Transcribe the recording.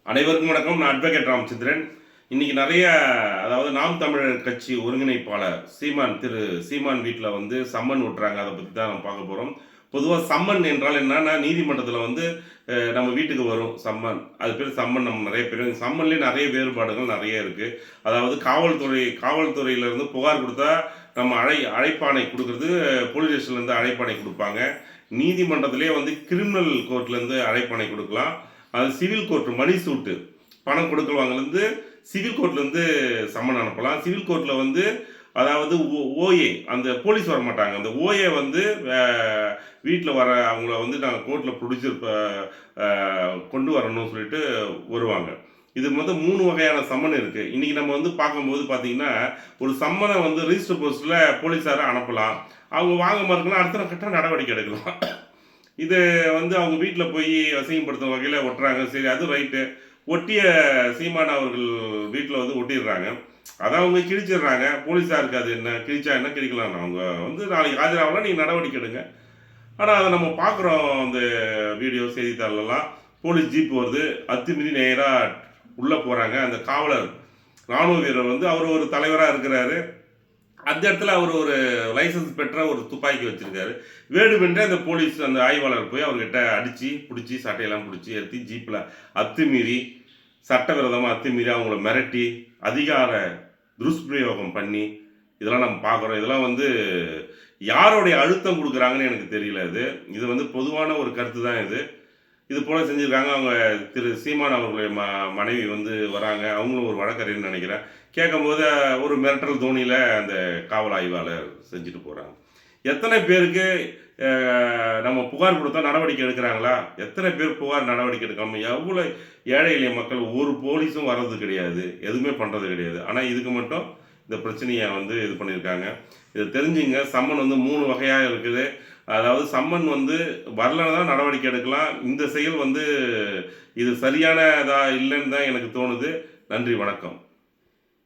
அனைவருக்கும் வணக்கம். நான் அட்வொகேட் ராமச்சந்திரன். இன்னைக்கு நிறைய அதாவது நாம் தமிழர் கட்சி ஒருங்கிணைப்பாளர் திரு சீமான் வீட்டில் வந்து சம்மன் விட்டுறாங்க. அதை பற்றி தான் நம்ம பார்க்க போகிறோம். பொதுவாக சம்மன் என்றால் என்னன்னா, நீதிமன்றத்தில் வந்து நம்ம வீட்டுக்கு வரும் சம்மன். அது பேர் சம்மன். நம்ம நிறைய பேர் சம்மன்லேயே நிறைய வேறுபாடுகள் நிறைய இருக்குது. அதாவது காவல்துறையிலேருந்து புகார் கொடுத்தா நம்ம அழைப்பாணை கொடுக்குறது, போலீஸ் ஸ்டேஷன்லேருந்து அழைப்பாணை கொடுப்பாங்க. நீதிமன்றத்திலே வந்து கிரிமினல் கோர்ட்லேருந்து அழைப்பாணை கொடுக்கலாம். அது சிவில் கோர்ட் மணி சூட்டு பணம் கொடுக்கல் வாங்கலேருந்து சிவில் கோர்ட்லேருந்து சம்மன் அனுப்பலாம். சிவில் கோர்ட்டில் வந்து அதாவது ஓஏ அந்த போலீஸ் வர மாட்டாங்க. அந்த ஓஏ வந்து வீட்டில் வர அவங்கள வந்து நாங்கள் கோர்ட்டில் ப்ரொடியூசர் கொண்டு வரணும்னு சொல்லிட்டு வருவாங்க. இது வந்து 3 வகையான சம்மன் இருக்குது. இன்றைக்கி நம்ம வந்து பார்க்கும்போது பார்த்தீங்கன்னா, ஒரு சம்மனை வந்து ரிஜிஸ்டர் போஸ்ட்டில் போலீஸாரை அனுப்பலாம். அவங்க வாங்க மறுக்கலாம், அடுத்த கட்ட நடவடிக்கை எடுக்கலாம். இது வந்து அவங்க வீட்டில் போய் அசிங்கப்படுத்தும் வகையில் ஒட்டுறாங்க. சரி, அது ரைட்டு. ஒட்டிய சீமான் அவர்கள் வீட்டில் வந்து ஒட்டிடுறாங்க. அதை அவங்க கிழிச்சிடுறாங்க. போலீஸாருக்கு அது என்ன, கிழிச்சா என்ன, கிழிக்கலாம். அவங்க வந்து நாளைக்கு ஆஜராகலாம், நீங்கள் நடவடிக்கை எடுங்க. ஆனால் அதை நம்ம பார்க்குறோம். அந்த வீடியோ செய்தித்தாளெல்லாம் போலீஸ் ஜீப் வருது, அத்துமீறி நேராக உள்ளே போகிறாங்க. அந்த காவலர் இராணுவ வீரர் வந்து அவர் ஒரு தலைவராக இருக்கிறாரு. அந்த இடத்துல அவர் ஒரு லைசன்ஸ் பெற்ற ஒரு துப்பாக்கி வச்சிருக்காரு. வேணுமென்றே அந்த போலீஸ் அந்த ஆய்வாளர் போய் அவர்கிட்ட அடித்து பிடிச்சி சட்டையெல்லாம் பிடிச்சி எடுத்து ஜீப்பில் அத்துமீறி சட்டவிரோதமாக அத்துமீறி அவங்கள மிரட்டி அதிகார துஷ்பிரயோகம் பண்ணி இதெல்லாம் நம்ம பார்க்குறோம். இதெல்லாம் வந்து யாருடைய அழுத்தம் கொடுக்குறாங்கன்னு எனக்கு தெரியல. இது வந்து பொதுவான ஒரு கருத்து தான். இது போல் செஞ்சுருக்காங்க. அவங்க திரு சீமான் அவர்களுடைய மனைவி வந்து வராங்க. அவங்களும் ஒரு வழக்கறிஞர்னு நினைக்கிறேன். கேட்கும்போது ஒரு மிரட்டல் தோணியில் அந்த காவல் ஆய்வாளர் செஞ்சுட்டு போகிறாங்க. எத்தனை பேருக்கு நம்ம புகார் கொடுத்தா நடவடிக்கை எடுக்கிறாங்களா? எத்தனை பேர் புகார் நடவடிக்கை எடுக்காமல் எவ்வளோ ஏழை எளிய மக்கள் ஒரு போலீஸும் வர்றது கிடையாது, எதுவுமே பண்ணுறது கிடையாது. ஆனால் இதுக்கு மட்டும் இந்த பிரச்சனையை வந்து இது பண்ணியிருக்காங்க. இதை தெரிஞ்சுங்க. சம்மன் வந்து 3 வகையாக இருக்குது. அதாவது சம்மன் வந்து வரலன்னு தான் நடவடிக்கை எடுக்கலாம். இந்த செயல் வந்து இது சரியானதா இல்லைன்னு தான் எனக்கு தோணுது. நன்றி, வணக்கம்.